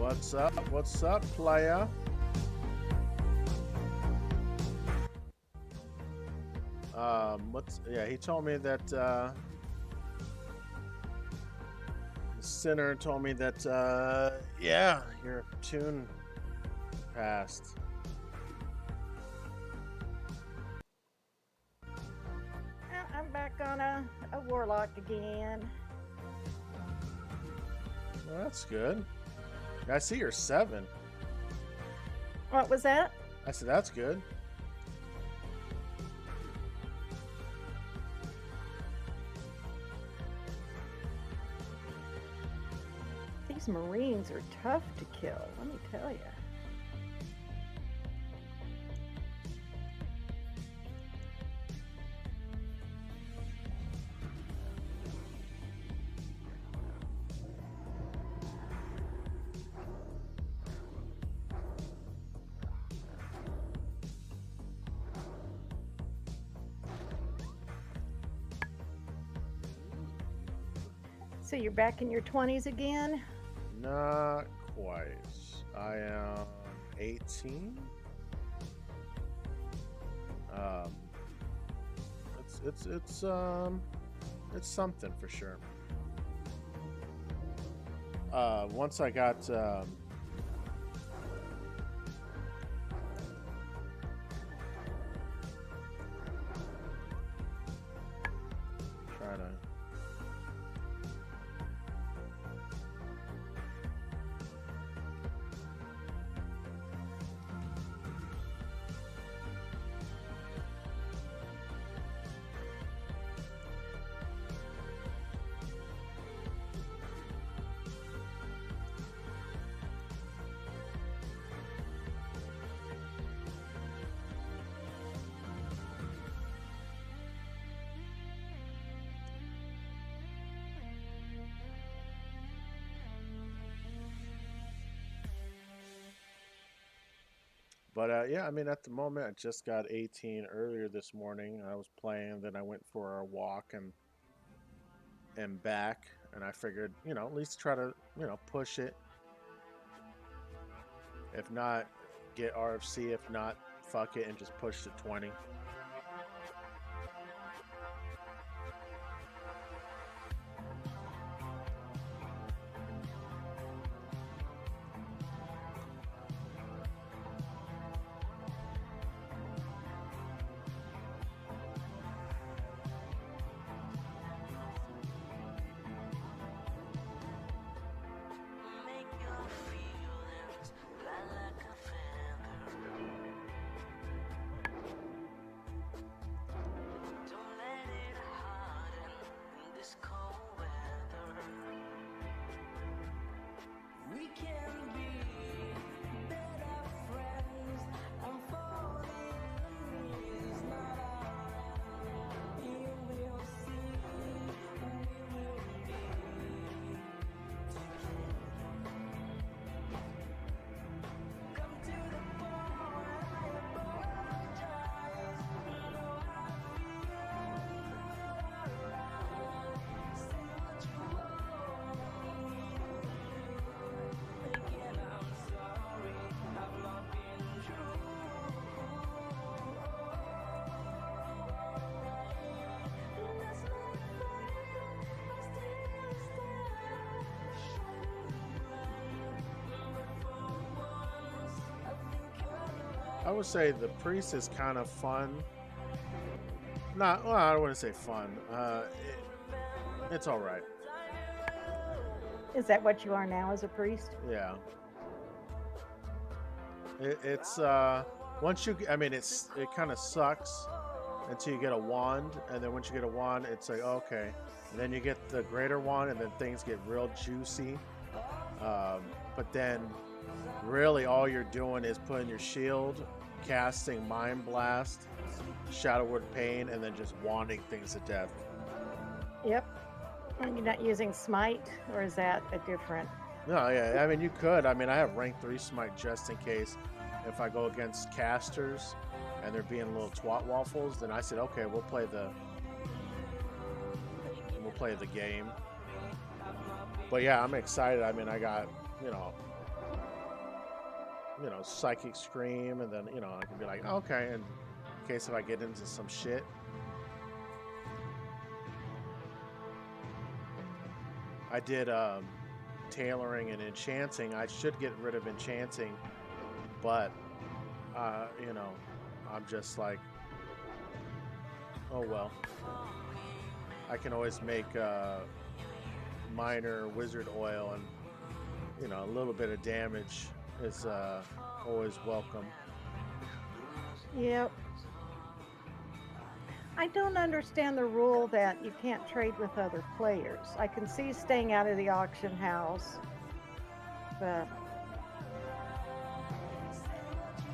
What's up? What's up, playa? He told me that the sinner told me that yeah, your tune passed. I'm back on a Warlock again. Well, that's good. I see you're 7. What was that? I said that's good. These Marines are tough to kill, let me tell you. So you're back in your 20s again? Not quite. I am 18. Um, it's something for sure. Once I got trying to. But yeah, I mean, at the moment, I just got 18 earlier this morning. I was playing, then I went for a walk and back, and I figured, at least try to, push it. If not, get RFC. If not, fuck it and just push to 20. I would say the priest is kind of fun. Not, well, I don't want to say fun. It's all right. Is that what you are now as a priest? Yeah. It's once you, I mean, it kind of sucks until you get a wand, and then once you get a wand, it's like okay. And then you get the greater wand, and then things get real juicy. But then, really, all you're doing is putting your shield, casting Mind Blast, Shadow Word Pain, and then just wanding things to death. Yep. And you're not using smite, or is that a different? No, yeah, I mean you could. I mean I have rank 3 smite just in case if I go against casters and they're being little twat waffles, then I said okay, we'll play the game. But yeah, I'm excited. I mean I got, psychic scream, and then I can be like, okay, in case if I get into some shit. I did tailoring and enchanting. I should get rid of enchanting, but I'm just like, oh well. I can always make minor wizard oil, and a little bit of damage is always welcome. Yep. I don't understand the rule that you can't trade with other players. I can see staying out of the auction house, but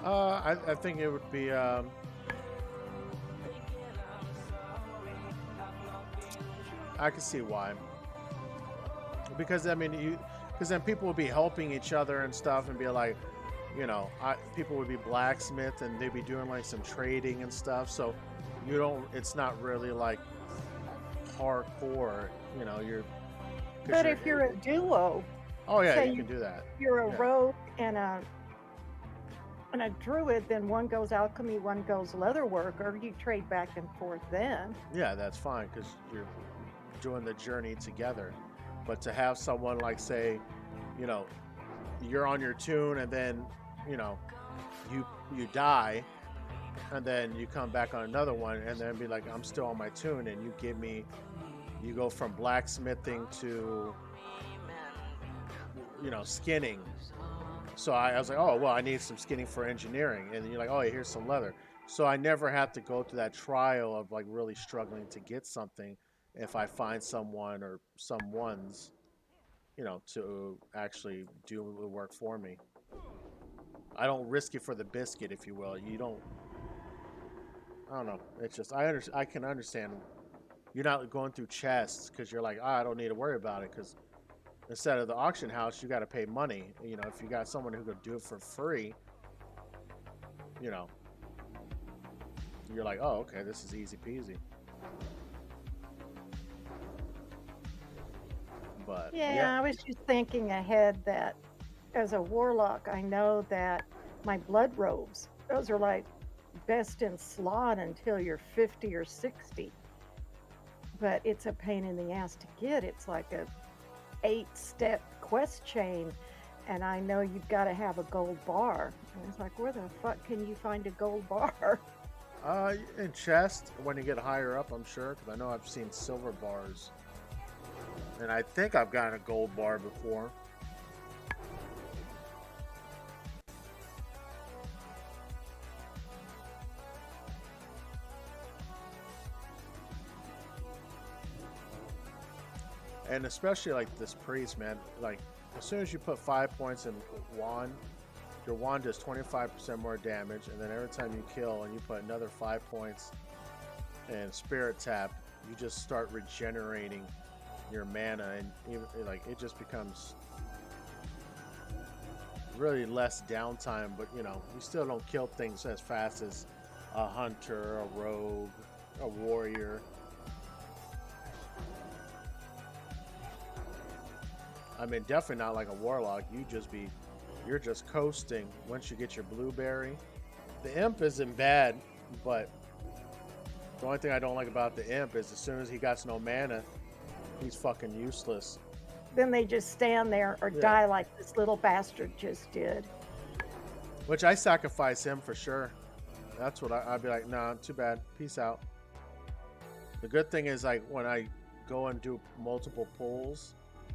I think it would be I can see why. Because I mean, because then people would be helping each other and stuff, and be like, people would be blacksmith, and they'd be doing like some trading and stuff. So you don't. It's not really like hardcore. You're. but if you're a duo, oh yeah, say you can do that. You're a Yeah. rogue and a druid, then one goes alchemy, one goes leatherwork, or you trade back and forth then. Yeah, that's fine because you're doing the journey together. But to have someone like say, you're on your tune, and then you die, and then you come back on another one, and then be like, I'm still on my tune, and you go from blacksmithing to skinning. So I was like, oh well, I need some skinning for engineering, and then you're like, oh, here's some leather. So I never have to go through that trial of like really struggling to get something if I find someone or someone's to actually do the work for me. I don't risk it for the biscuit, if you will. You don't. I don't know. It's just I can understand. You're not going through chests because you're like, I don't need to worry about it, because instead of the auction house, you got to pay money. If you got someone who could do it for free, you know, you're like, oh, okay, this is easy peasy. But Yeah, I was just thinking ahead that as a warlock, I know that my blood robes, those are like best in slot until you're 50 or 60. But it's a pain in the ass to get. It's like a 8-step quest chain, and I know you've got to have a gold bar. And it's like, where the fuck can you find a gold bar? in chest when you get higher up, I'm sure, because I know I've seen silver bars, and I think I've gotten a gold bar before. And especially like this priest, man. Like as soon as you put 5 points in wand, your wand does 25% more damage, and then every time you kill and you put another 5 points in spirit tap, you just start regenerating your mana, and even, like it just becomes really less downtime. But you still don't kill things as fast as a hunter, a rogue, a warrior. I mean, definitely not like a warlock. You're just coasting once you get your blueberry. The imp isn't bad, but the only thing I don't like about the imp is as soon as he got no mana, he's fucking useless. Then they just stand there or die like this little bastard just did. Which I sacrifice him for sure. That's what I'd be like, nah, too bad. Peace out. The good thing is, like, when I go and do multiple pulls,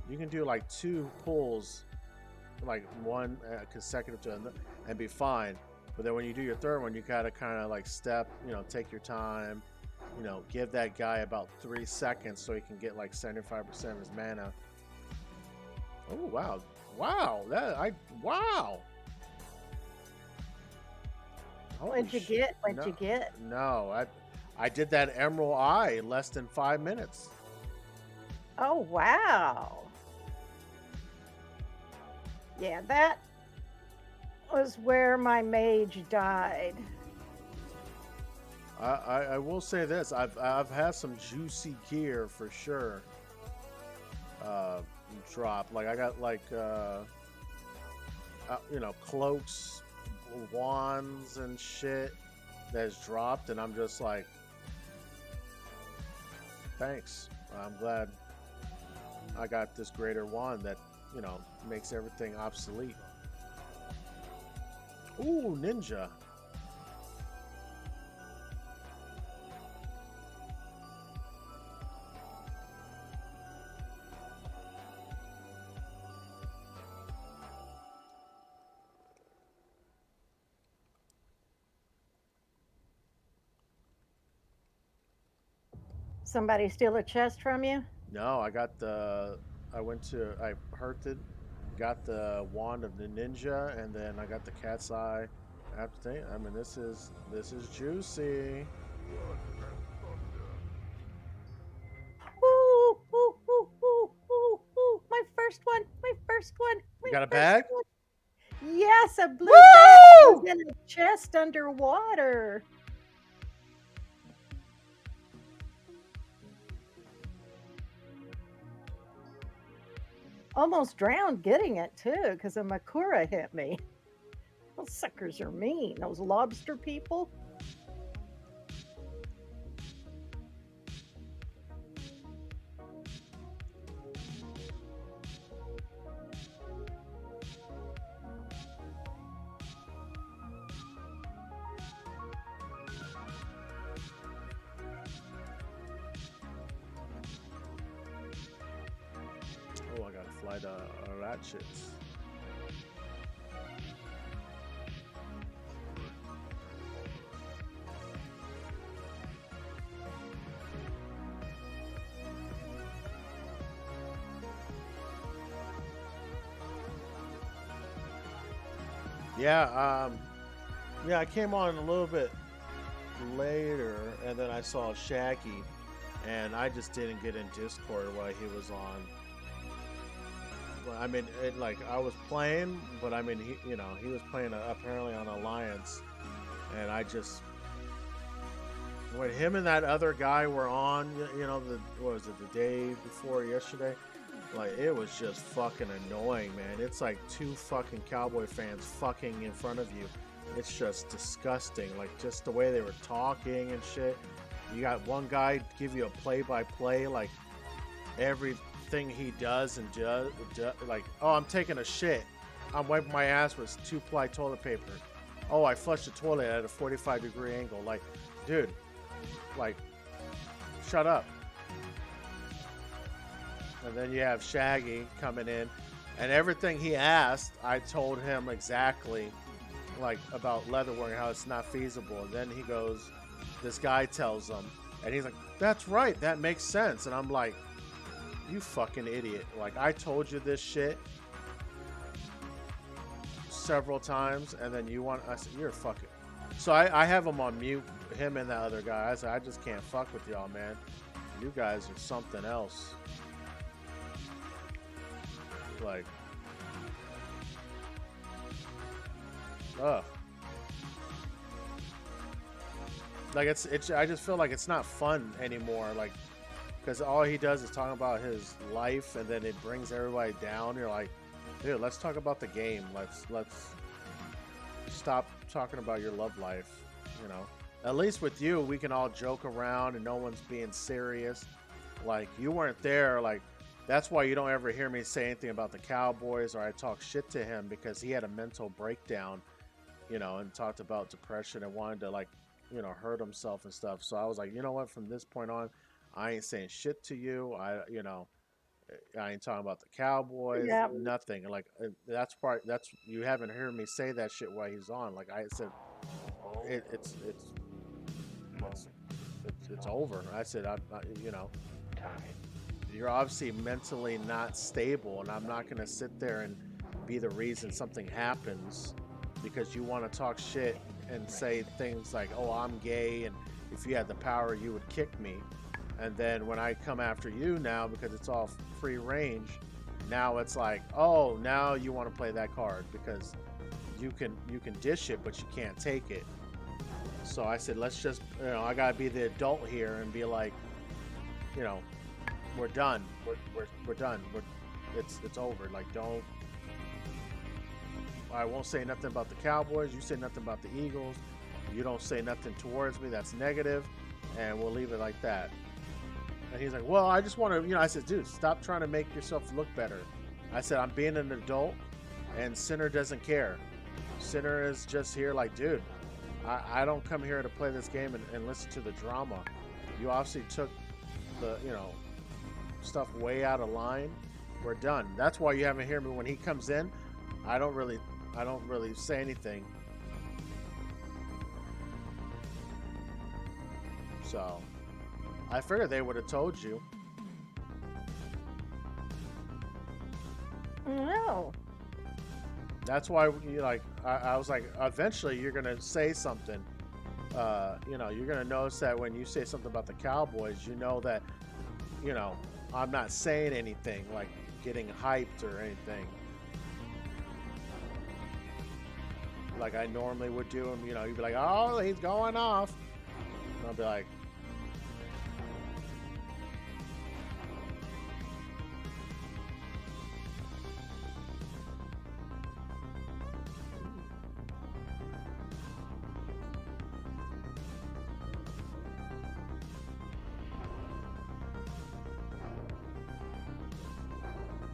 you can do like 2 pulls, like one consecutive to another, and be fine. But then when you do your third one, you gotta kind of like step, take your time, give that guy about 3 seconds so he can get like 75% of his mana. Oh wow, wow, wow. What'd you get? What'd you get? No, I did that Emerald Eye in less than 5 minutes. Oh wow. Yeah, that was where my mage died. I will say this: I've had some juicy gear for sure. Drop, like I got like cloaks, wands, and shit that's dropped, and I'm just like, thanks. I'm glad I got this greater wand that makes everything obsolete. Ooh, ninja. Somebody steal a chest from you? No, I herted, got the wand of the ninja, and then I got the cat's eye. I have to think. I mean, this is juicy. Ooh, ooh, ooh, ooh, ooh, ooh. My first one. My first one. You My got a first bag? one. Yes, a blue bag was Woo! in a chest underwater. Almost drowned getting it too, because a Makura hit me. Those suckers are mean. Those lobster people. Oh, I gotta fly to Ratchets. Yeah, yeah, I came on a little bit later, and then I saw Shaggy, and I just didn't get in Discord while he was on. Well, I mean, I was playing, but I mean, he was playing apparently on Alliance, and I just when him and that other guy were on, what was it, the day before yesterday? Like, it was just fucking annoying, man. It's like two fucking Cowboy fans fucking in front of you. It's just disgusting. Like, just the way they were talking and shit. You got one guy give you a play-by-play, like everything he does and like, oh, I'm taking a shit. I'm wiping my ass with 2-ply toilet paper. Oh, I flushed the toilet at a 45-degree angle. Like, dude, like, shut up. And then you have Shaggy coming in, and everything he asked, I told him exactly, like, about leatherwork, how it's not feasible. And then he goes, this guy tells him, and he's like, that's right, that makes sense. And I'm like, you fucking idiot. Like, I told you this shit several times, and then I said, you're fucking. So I have him on mute, him and that other guy. I said, I just can't fuck with y'all, man. You guys are something else. Like, ugh. Like, it's I just feel like it's not fun anymore. Like, because all he does is talk about his life, and then it brings everybody down. You're like, dude, let's talk about the game. Let's stop talking about your love life. At least with you, we can all joke around, and no one's being serious. Like, you weren't there. Like, that's why you don't ever hear me say anything about the Cowboys, or I talk shit to him, because he had a mental breakdown, and talked about depression and wanted to, like, hurt himself and stuff. So I was like, you know what? From this point on, I ain't saying shit to you. I ain't talking about the Cowboys, Yeah. nothing. Like, that's you haven't heard me say that shit while he's on. Like I said, it's it's over. I said, you're obviously mentally not stable, and I'm not going to sit there and be the reason something happens because you want to talk shit and say things like, oh, I'm gay, and if you had the power, you would kick me. And then when I come after you now, because it's all free range, now it's like, oh, now you want to play that card because you can dish it, but you can't take it. So I said, let's just, I gotta be the adult here and be like, we're done. We're done. It's over. Like, don't. I won't say nothing about the Cowboys. You say nothing about the Eagles. You don't say nothing towards me that's negative, and we'll leave it like that. And he's like, well, I just want to, I said, dude, stop trying to make yourself look better. I said, I'm being an adult, and Sinner doesn't care. Sinner is just here like, dude, I don't come here to play this game and listen to the drama. You obviously took the, stuff way out of line. We're done. That's why you haven't heard me when he comes in. I don't really say anything. So I figured they would have told you. No. That's why I was like, eventually you're gonna say something. You're gonna notice that when you say something about the Cowboys, that, I'm not saying anything like getting hyped or anything like I normally would do. And you'd be like, oh, he's going off. And I'll be like,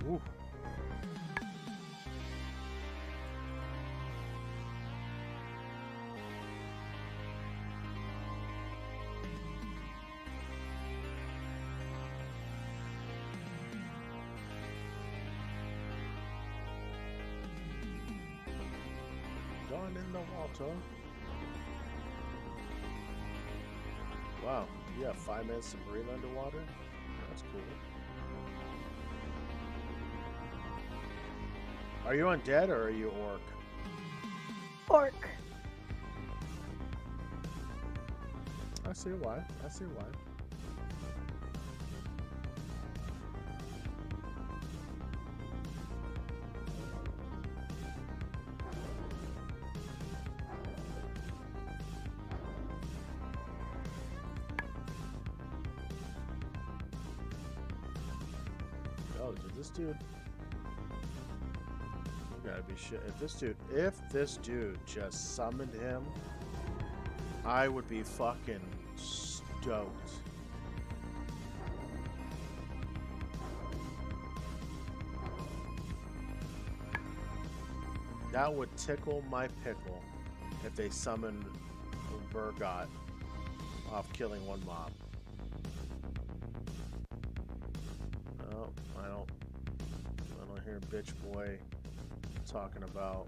ooh. Gone in the water. Wow, you have 5 minutes to breathe underwater? That's cool. Are you undead or are you orc? Orc. I see why. I see why. Oh, did this dude? You gotta be shit. If this dude just summoned him, I would be fucking stoked. That would tickle my pickle if they summoned Vergot off killing one mob. Oh, I don't hear bitch boy talking about.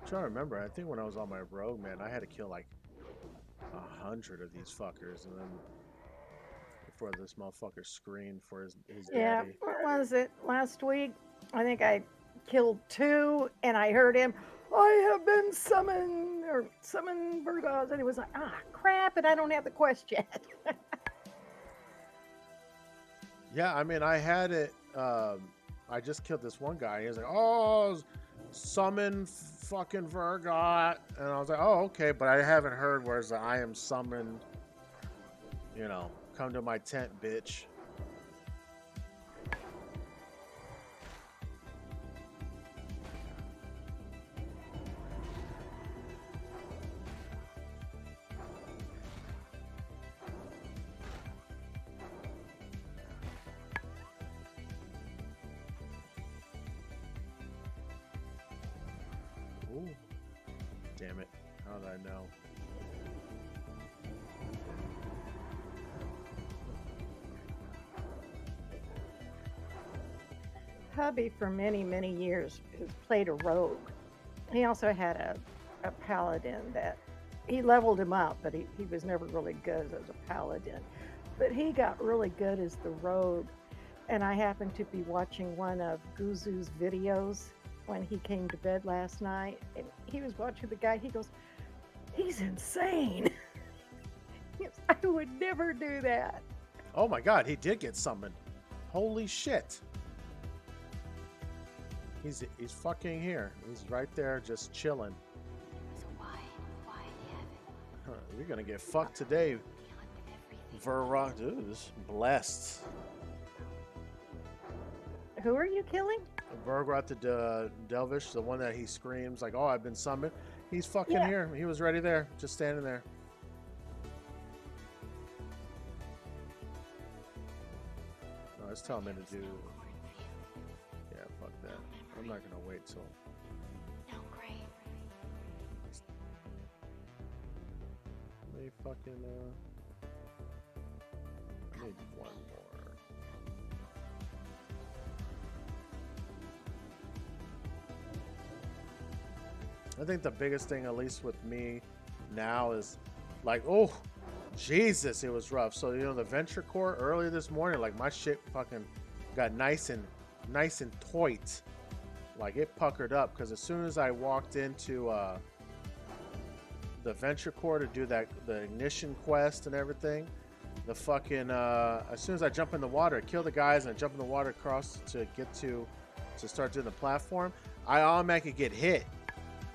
I'm trying to remember. I think when I was on my rogue, man, I had to kill like 100 of these fuckers, and then before this motherfucker screamed for his Yeah, daddy. what was it? Last week? I think I killed 2 and I heard him, I have been summoned, or summoned Virgos. And he was like, ah, crap, and I don't have the quest yet. Yeah, I mean, I had it. I just killed this one guy. He was like, "Oh, summon fucking Vergot," and I was like, "Oh, okay," but I haven't heard where's the "I am summoned." Come to my tent, bitch. Ooh. Damn it. How did I know? Hubby, for many, many years, has played a rogue. He also had a paladin that he leveled him up, but he was never really good as a paladin. But he got really good as the rogue. And I happened to be watching one of Guzu's videos when he came to bed last night. And he was watching the guy. He goes, he's insane. I would never do that. Oh my god, he did get summoned. Holy shit. He's fucking here. He's right there just chilling. So why do you have it? Huh, you're gonna get fucked today. Dealing with everything. Varrock, dude, this is blessed. Who are you killing? Varrock the Delvish, the one that he screams like, "Oh, I've been summoned." He's fucking Yeah. here. He was ready there, just standing there. No, it's telling me to do. Yeah, fuck that. I'm not gonna wait till. No, great. Let me fucking. I need one more. I think the biggest thing, at least with me now, is like, oh, Jesus, it was rough. So, you know, the venture core earlier this morning, like my shit fucking got nice and tight. Like it puckered up because as soon as I walked into the venture core to do the ignition quest and everything, the fucking as soon as I jump in the water, I kill the guys and I jump in the water across to get to start doing the platform, I automatically get hit.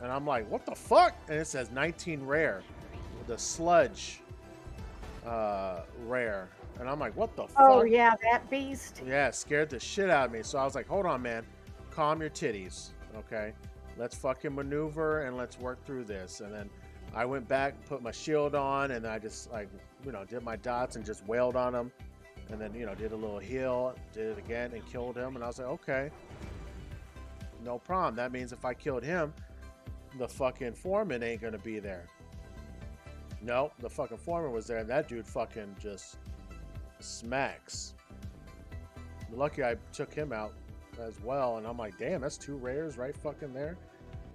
And I'm like, what the fuck? And it says 19 rare. The sludge rare. And I'm like, what the fuck? Oh yeah, that beast. Yeah, it scared the shit out of me. So I was like, hold on, man. Calm your titties. Okay. Let's fucking maneuver and let's work through this. And then I went back, put my shield on, and I just like, you know, did my dots and just wailed on him. And then, you know, did a little heal, did it again and killed him. And I was like, okay. No problem. That means if I killed him, the fucking foreman ain't gonna be there. Nope, the fucking foreman was there, and that dude fucking just smacks. Lucky I took him out as well, and I'm like, damn, that's 2 rares right fucking there.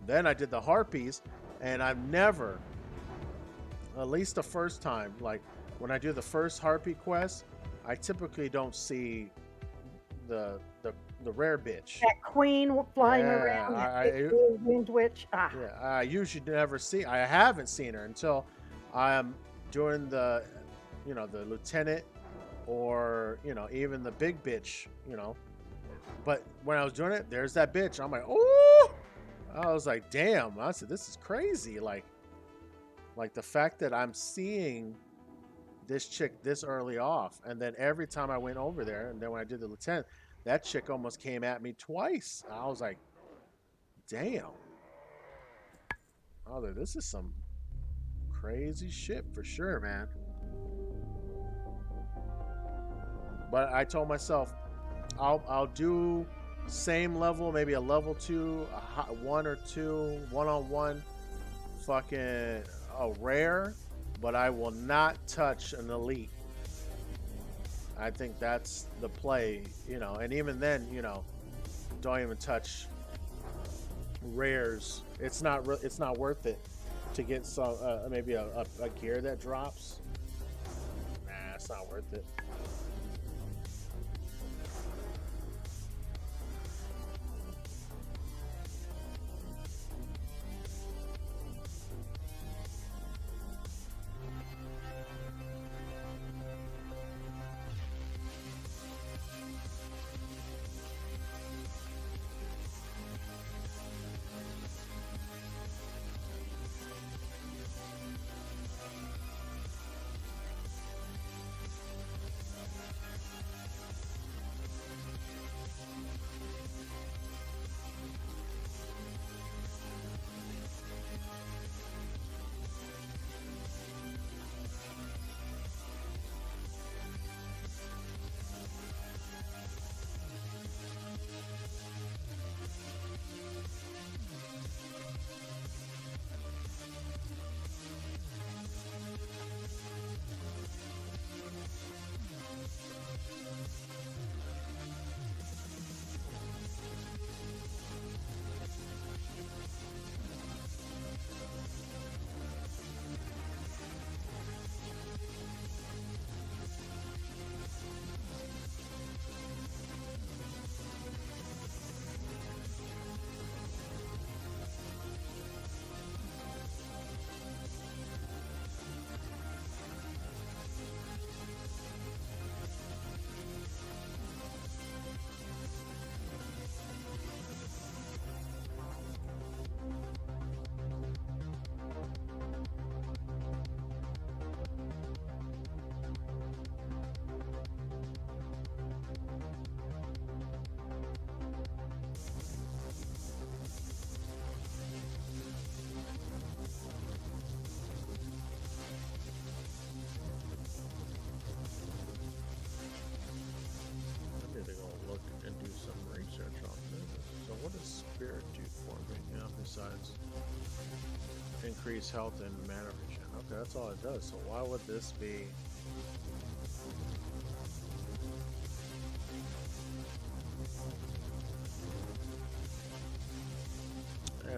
Then I did the harpies, and I've never, at least the first time, like when I do the first harpy quest, I typically don't see the rare bitch. That queen flying Yeah, around. That big blue wind witch. Ah. Yeah, I usually never see. I haven't seen her until I'm doing the, you know, the lieutenant, or you know, even the big bitch. You know, but when I was doing it, there's that bitch. I'm like, oh, I was like, damn. I said, this is crazy. Like the fact that I'm seeing this chick this early off, and then every time I went over there, and then when I did the lieutenant, that chick almost came at me twice. I was like, damn. I was like, this is some crazy shit for sure, man. But I told myself, I'll do same level, maybe a level 2, a 1 or 2, one-on-one, fucking a rare, but I will not touch an elite. I think that's the play, you know, and even then, you know, don't even touch rares. It's not worth it to get some maybe a gear that drops. Nah, it's not worth it. increase health and mana regen. Okay, that's all it does. So why would this be?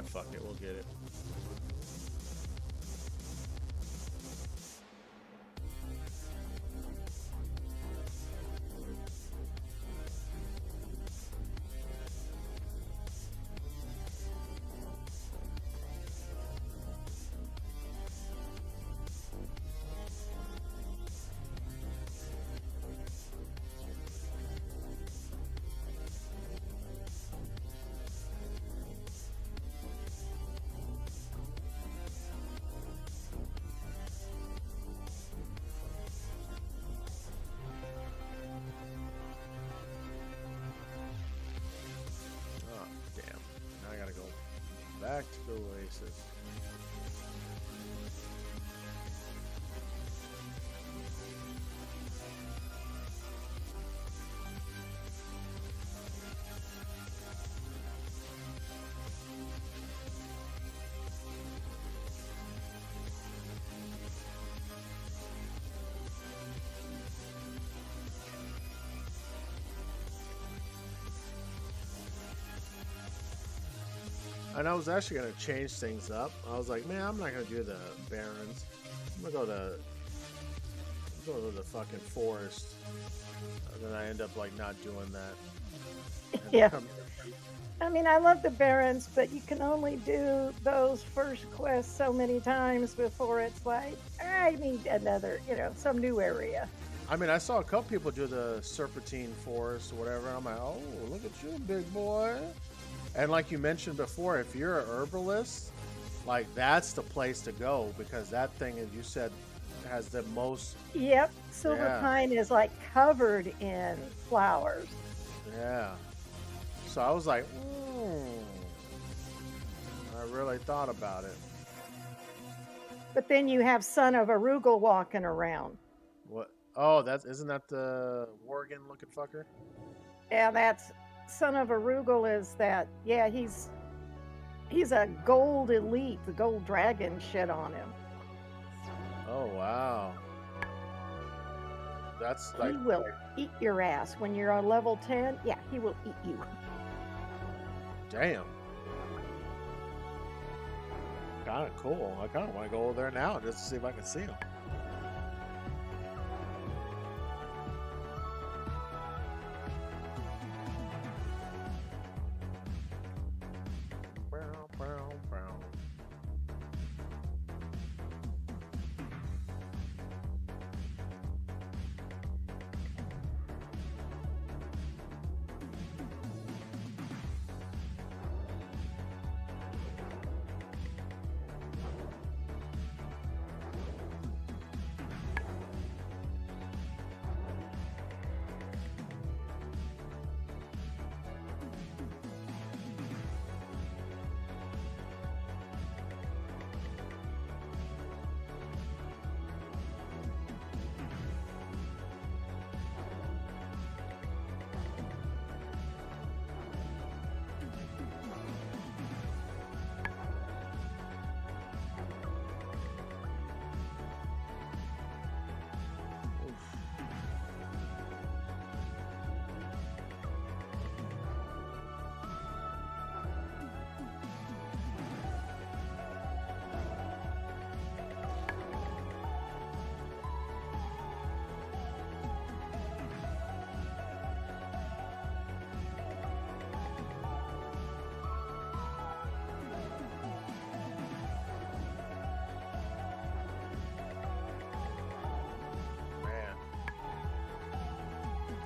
Fuck it, we'll get it. Back to the Oasis. And I was actually going to change things up. I was like, man, I'm not going to do the Barrens. I'm going to go to the fucking forest. And then I end up like not doing that. And Yeah. I mean, I love the Barrens, but you can only do those first quests so many times before it's like, I need another, some new area. I mean, I saw a couple people do the Serpentine Forest or whatever. And I'm like, oh, look at you, big boy. And like you mentioned before, if you're a herbalist, like that's the place to go because that thing, as you said, has the most. Yep, Silver Pine is like covered in flowers. Yeah. So I was like, I really thought about it. But then you have Son of Arugel walking around. What? Oh, isn't that the Worgen looking fucker? Yeah, that's. Son of Arugel is that, yeah, he's a gold elite, the gold dragon shit on him. Oh, wow. That's like... He will eat your ass. When you're on level 10, yeah, he will eat you. Damn. Kind of cool. I kind of want to go over there now just to see if I can see him.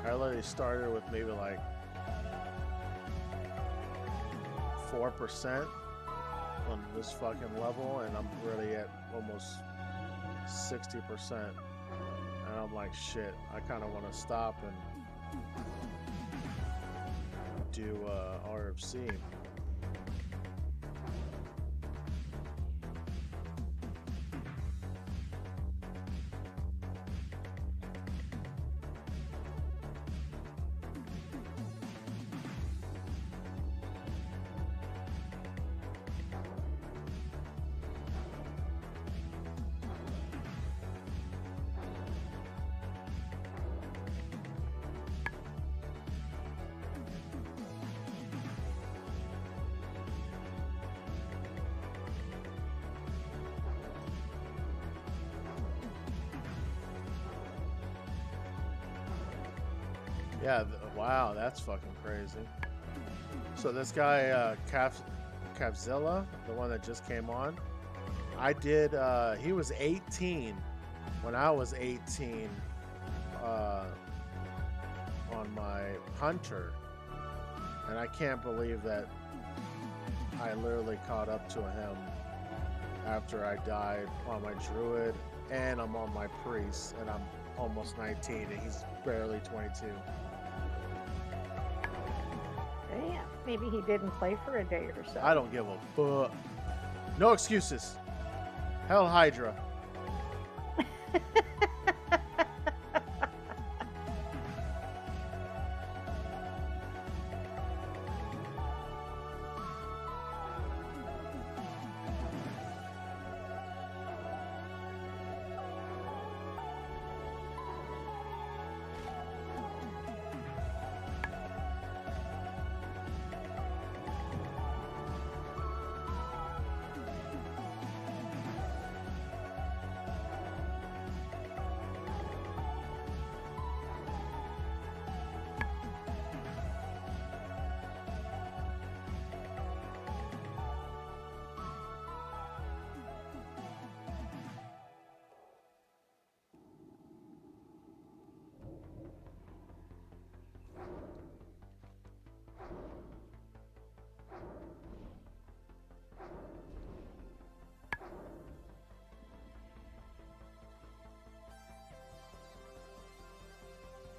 I literally started with maybe like 4% on this fucking level, and I'm really at almost 60%. And I'm like, shit, I kind of want to stop and do RFC. Yeah, wow, that's fucking crazy. So this guy, Capzilla, the one that just came on, I did, he was 18 when I was 18 on my Hunter. And I can't believe that I literally caught up to him after I died on my Druid, and I'm on my Priest, and I'm almost 19, and he's barely 22. Damn, maybe he didn't play for a day or so. I don't give a fuck. No excuses. Hell Hydra.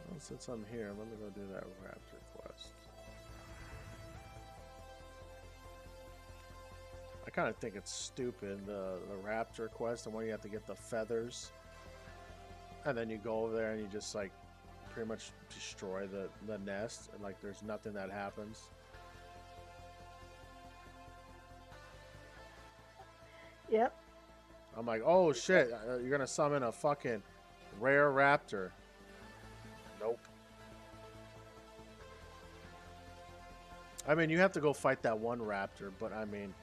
Well, since I'm here, let me go do that Raptor quest. I kind of think it's stupid, the Raptor quest, the one you have to get the feathers. And then you go over there and you just like pretty much destroy the nest, and like there's nothing that happens. Yep. I'm like, oh shit, you're gonna summon a fucking rare raptor. Nope. I mean, you have to go fight that one raptor, but I mean,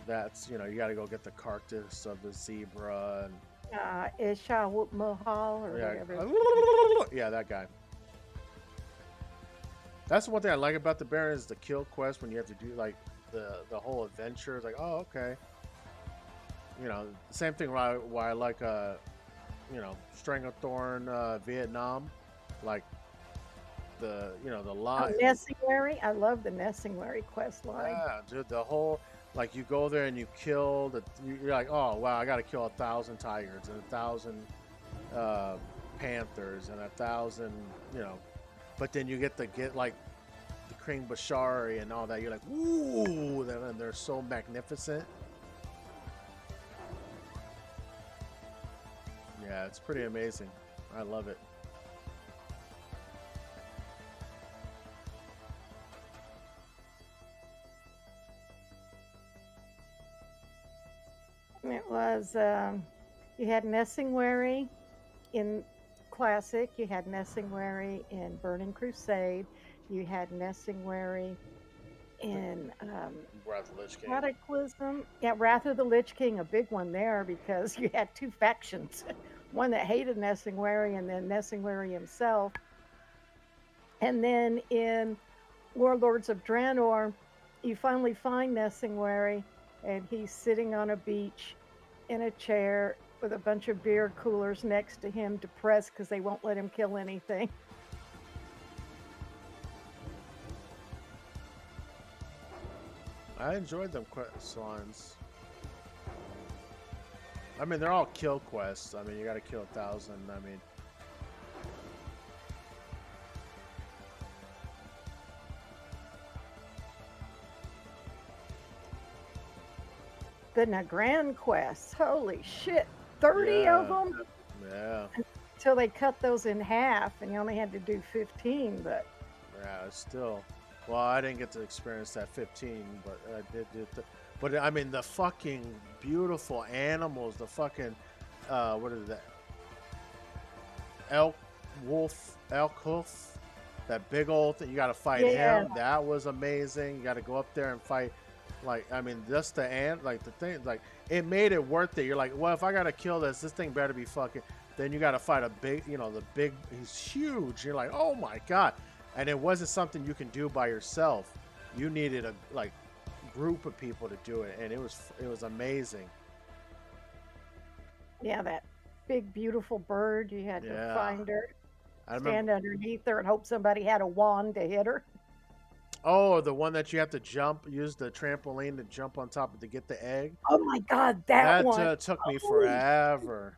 that's, you know, you gotta go get the carcass of the zebra and Isha Mohal or yeah, whatever. yeah, that guy. That's the one thing I like about the Baron is the kill quest when you have to do like the whole adventure. It's like, oh, okay. You know, the same thing why I like you know, Stranglethorn Vietnam, like the, you know, the line. Nessingwary. I love the Nessingwary quest line. Yeah, dude, the whole, like you go there and you kill the, you're like, oh wow, I gotta kill 1,000 tigers and 1,000 panthers and 1,000, you know, but then you get like the Kring Bashari and all that. You're like, ooh, and they're so magnificent. Yeah, it's pretty amazing. I love it. It was, you had Nessingwary in Classic, you had Nessingwary in Burning Crusade, you had Nessingwary in Wrath of the Lich King. Cataclysm. Yeah, Wrath of the Lich King, a big one there because you had two factions. One that hated Nessingwary and then Nessingwary himself. And then in Warlords of Draenor, you finally find Nessingwary and he's sitting on a beach in a chair with a bunch of beer coolers next to him, depressed because they won't let him kill anything. I enjoyed them quest lines. I mean, they're all kill quests. I mean, you got to kill 1,000. I mean, The Nagran quests, holy shit, 30 of them. Yeah. Until they cut those in half, and you only had to do 15. But Yeah, it's still. Well, I didn't get to experience that 15, but I did do it. But I mean, the fucking beautiful animals, the fucking, what is that? Elk hoof, that big old thing. You got to fight him. That was amazing. You got to go up there and fight. Like, I mean, just the ant, like the thing, like it made it worth it. You're like, well, if I got to kill this thing better be fucking. then you got to fight a big, he's huge. You're like, oh my god, and it wasn't something you can do by yourself. You needed a group of people to do it, and it was amazing. Yeah, that big beautiful bird. You had to Yeah, find her, I remember. stand underneath her, and hope somebody had a wand to hit her. Oh, the one that you have to jump, use the trampoline to jump on top of to get the egg. Oh my God, that That one! took me Holy! forever.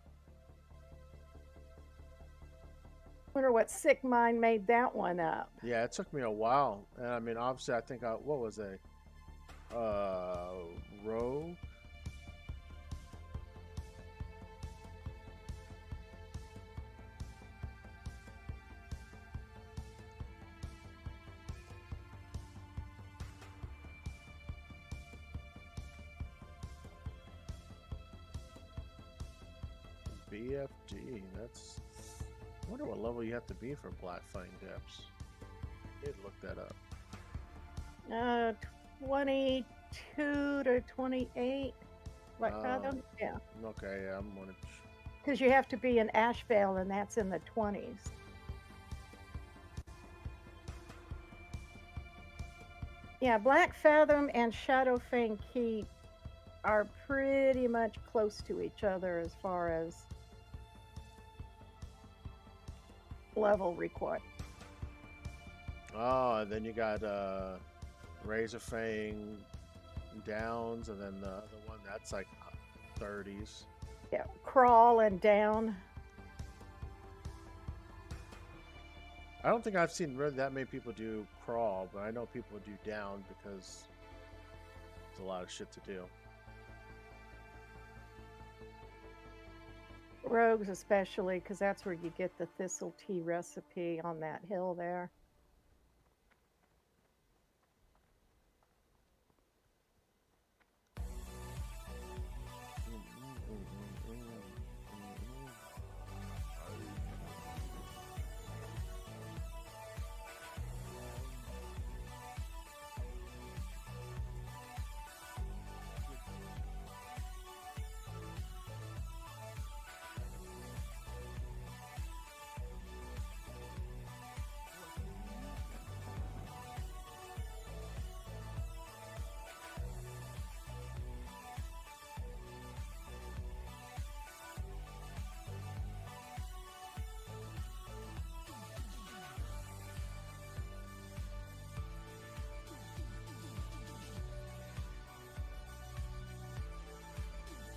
Wonder what sick mind made that one up. Yeah, it took me a while, and I mean, obviously, I think what was a rogue. BFD. That's. I wonder what level you have to be for Black Fang Depths. Need to look that up. 22 to 28. What fathom? Yeah. Okay, yeah, I'm gonna. Because you have to be in Asheville, and that's in the 20s. Yeah, Black Fathom and Shadowfang Keep are pretty much close to each other as far as level required. Oh, and then you got Razor Fang Downs, and then the other one that's like 30s. Yeah, crawl and down. I don't think I've seen really that many people do crawl, but I know people do down because there's a lot of shit to do. Rogues especially, because that's where you get the thistle tea recipe on that hill there.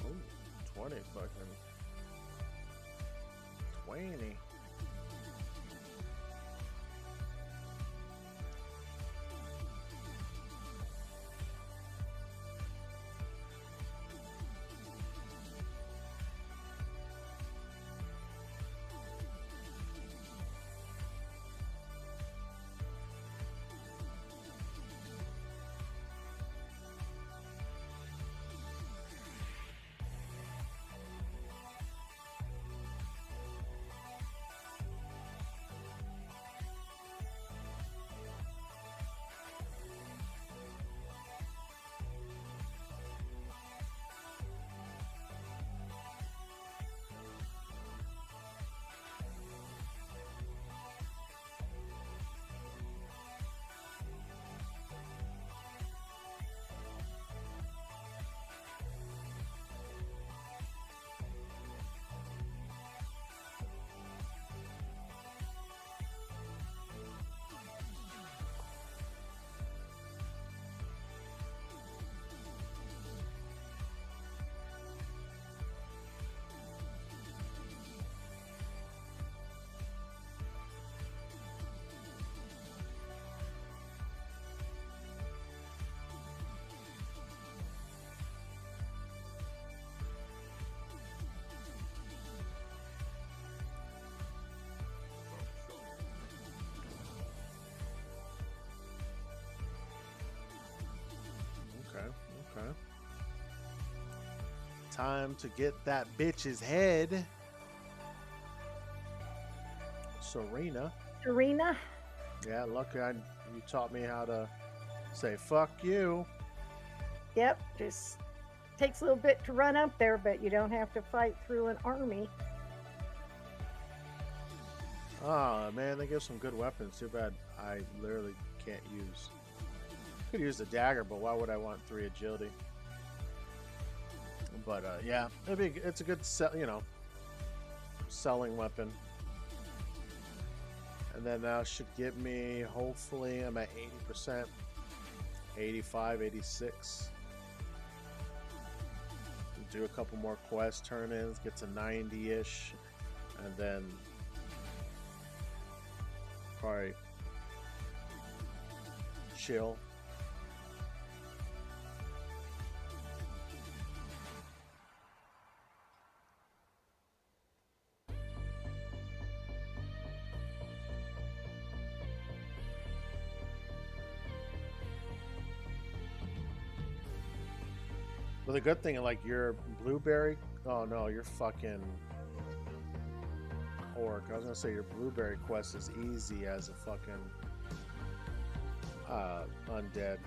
Ooh, 20 fucking 20. Okay, okay. Time to get that bitch's head. Serena. Serena? Yeah, lucky you taught me how to say fuck you. Yep, just takes a little bit to run up there, but you don't have to fight through an army. Oh man, they give some good weapons. Too bad I literally can't use. Could use the dagger, but why would I want 3 agility? But yeah, it's a good selling weapon. And then that should get me, hopefully, I'm at 80%, 85, 86. Do a couple more quest turn-ins, get to 90-ish, and then probably chill. Well, the good thing, like your blueberry, oh no, you're fucking orc. I was gonna say your blueberry quest is easy as a fucking undead.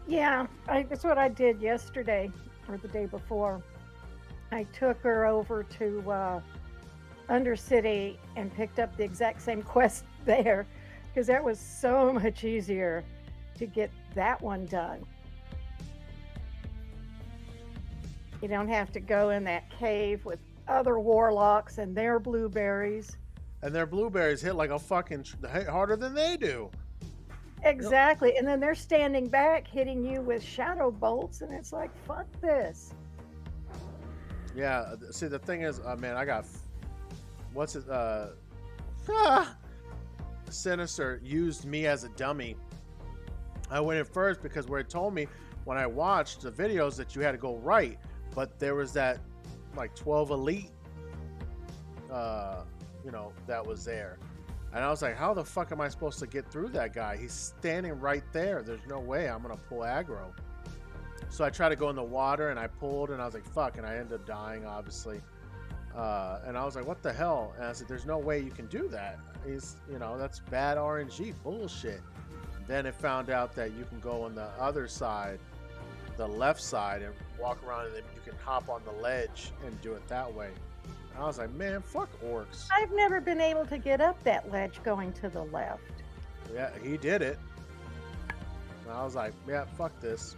Yeah, that's what I did yesterday or the day before. I took her over to Undercity and picked up the exact same quest there because that was so much easier to get that one done. You don't have to go in that cave with other warlocks and their blueberries. And their blueberries hit like a fucking harder than they do. Exactly. And then they're standing back hitting you with shadow bolts, and it's like, fuck this. Yeah, see, the thing is, man, I got, what's it, Sinister used me as a dummy. I went in first because where it told me when I watched the videos that you had to go right, but there was that like 12 elite, that was there. And I was like, how the fuck am I supposed to get through that guy? He's standing right there. There's no way I'm going to pull aggro. So I tried to go in the water and I pulled and I was like, fuck. And I ended up dying, obviously. And I was like, what the hell? And I said, there's no way you can do that. He's, that's bad RNG bullshit. Then it found out that you can go on the other side, the left side, and walk around and then you can hop on the ledge and do it that way. And I was like, man, fuck orcs. I've never been able to get up that ledge going to the left. Yeah, he did it. And I was like, yeah, fuck this.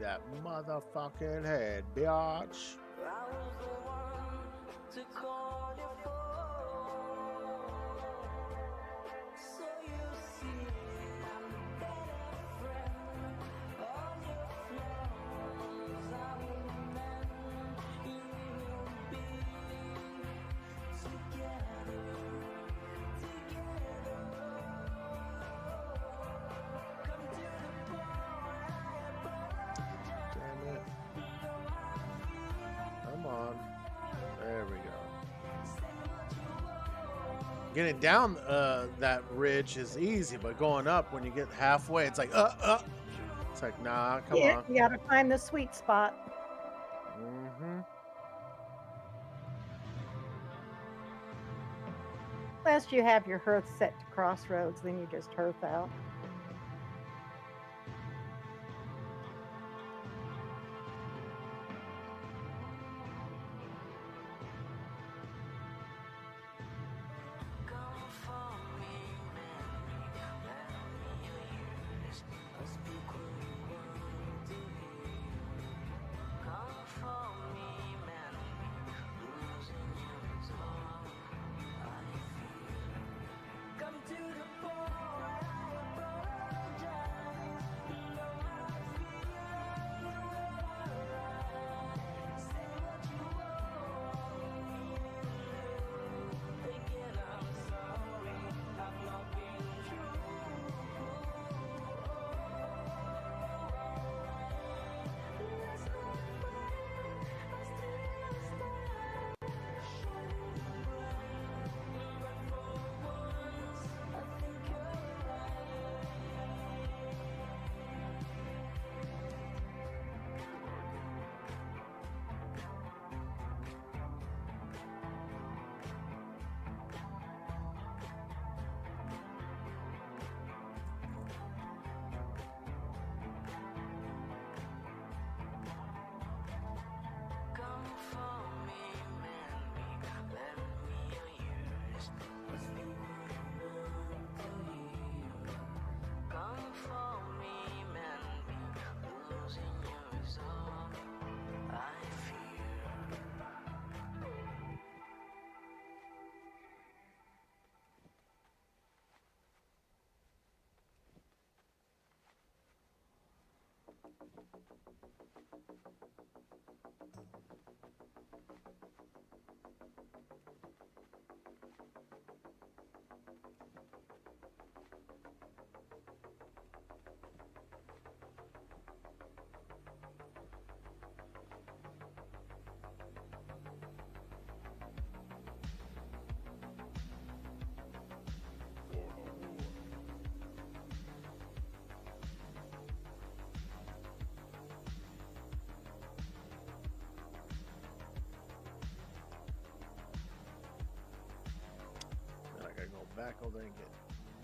that motherfucking head, biatch. Damn it. Come on. There we go. Getting down that ridge is easy, but going up when you get halfway, it's like, It's like, nah, come Yeah, on. you gotta find the sweet spot. Mm-hmm. Unless you have your hearth set to crossroads, then you just hearth out. Then I gotta go back over there and get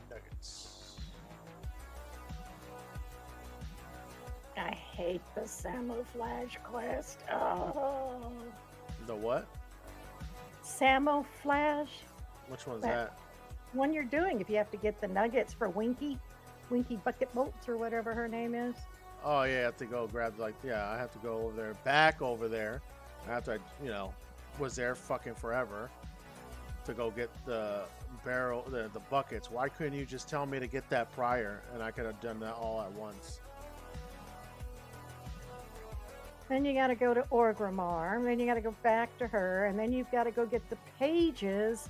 nuggets. I hate the camouflage quest. Oh, The what? camouflage. Which one's That that? one you're doing if you have to get the nuggets for Winky Bucket Bolts or whatever her name is. Oh yeah, I have to go grab I have to go over there, back over there. After I, was there fucking forever to go get the barrel, the buckets. Why couldn't you just tell me to get that prior, and I could have done that all at once? Then you got to go to Orgrimmar, and then you got to go back to her, and then you've got to go get the pages,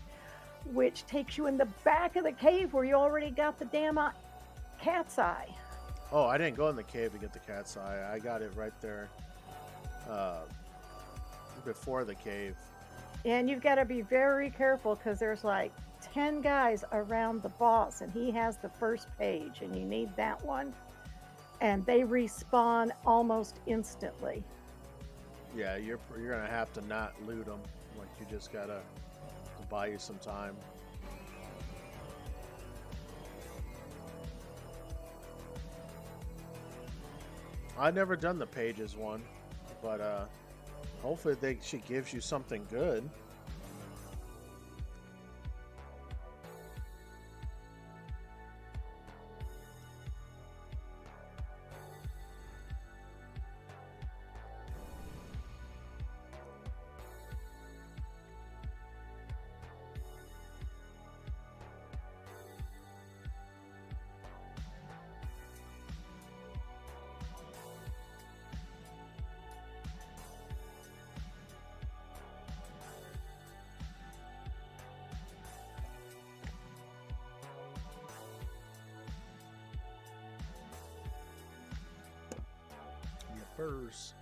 which takes you in the back of the cave where you already got the damn cat's eye. Oh, I didn't go in the cave to get the cat's eye. I got it right there before the cave. And you've got to be very careful because there's like 10 guys around the boss, and he has the first page, and you need that one. And they respawn almost instantly. Yeah, you're gonna have to not loot them. Like, you just gotta buy you some time. I've never done the pages one, but hopefully she gives you something good. hers.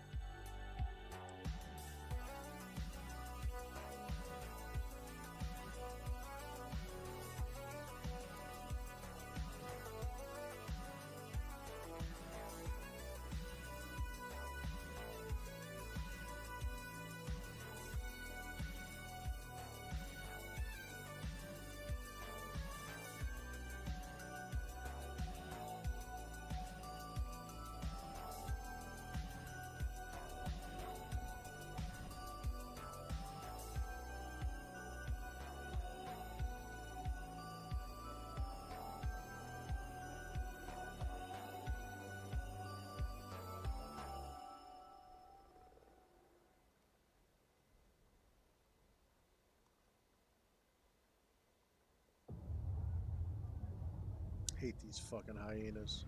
Hate these fucking hyenas.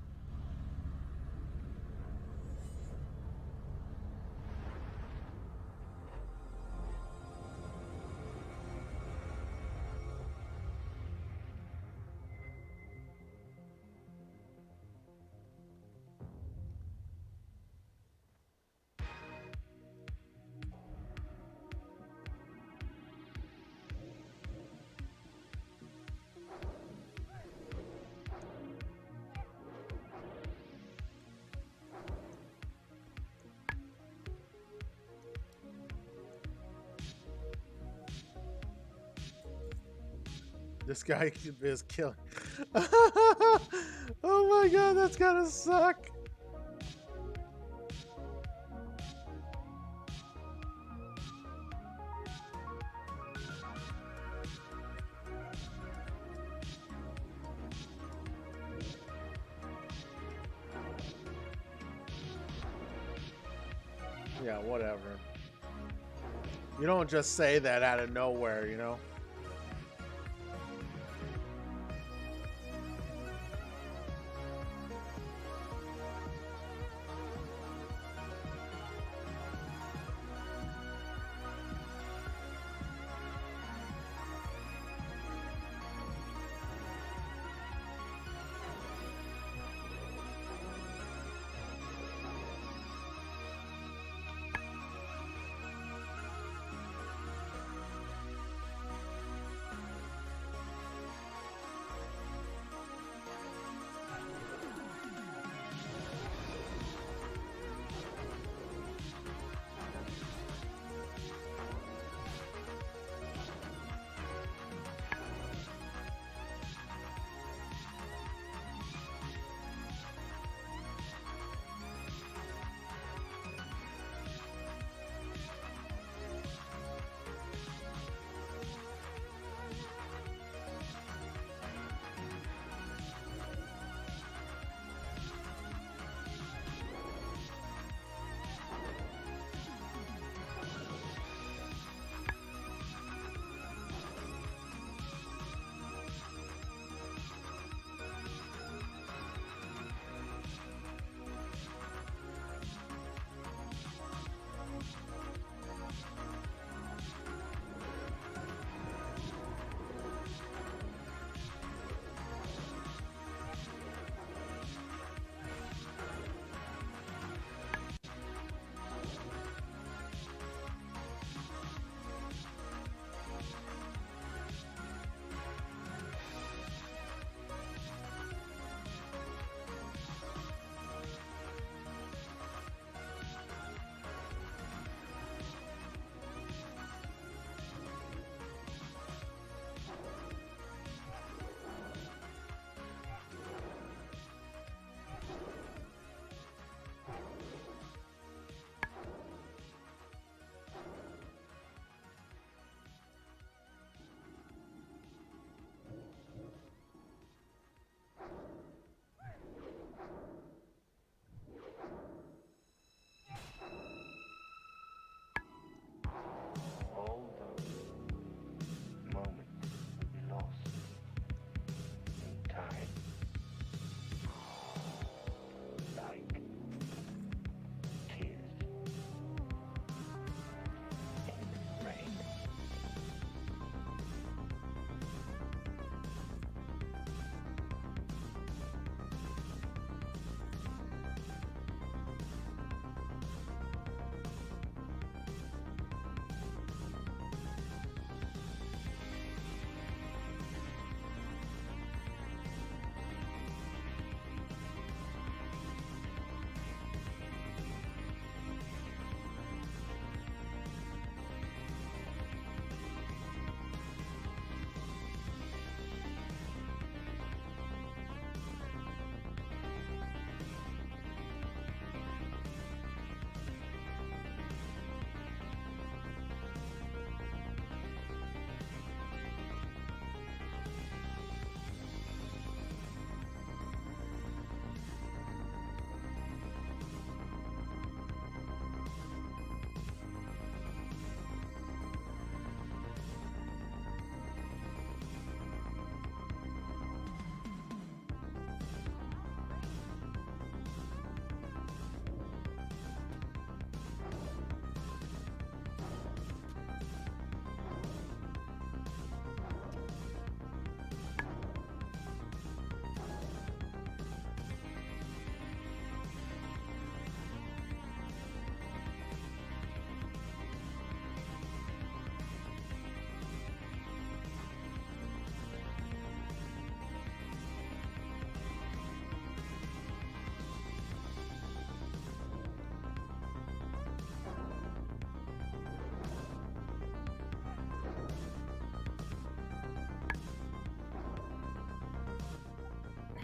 This guy is killing. Oh my god, that's gotta suck. Yeah, whatever. You don't just say that out of nowhere, you know?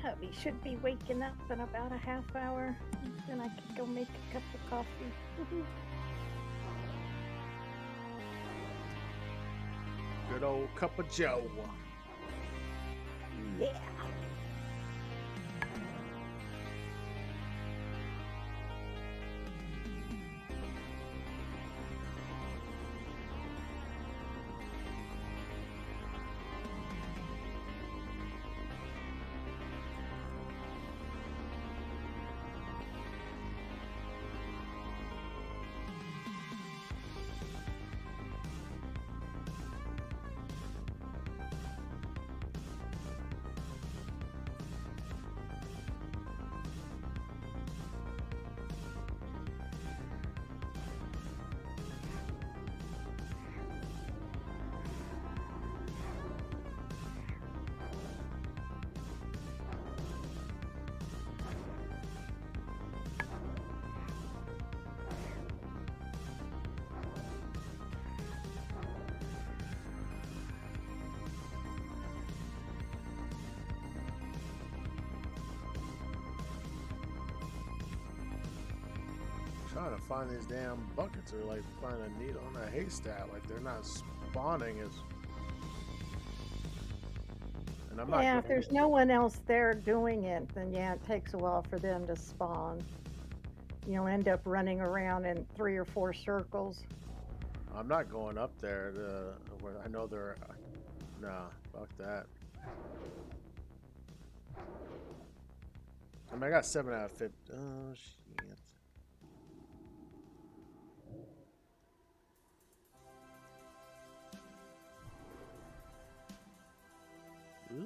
Hubby should be waking up in about a half hour. Then I can go make a cup of coffee. Good old cup of Joe. Yeah. Trying to find these damn buckets are like finding a needle in a haystack. Like they're not spawning as. And I'm not. Yeah, if there's no one else there doing it, then yeah, it takes a while for them to spawn. You'll end up running around in 3 or 4 circles. I'm not going up there to where I know they're. Nah, fuck that. I mean, I got 7 out of 50. Oh shit. Ooh.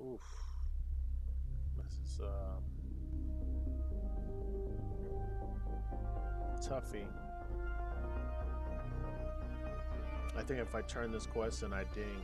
Oof. This is toughie. I think if I turn this quest in, I ding.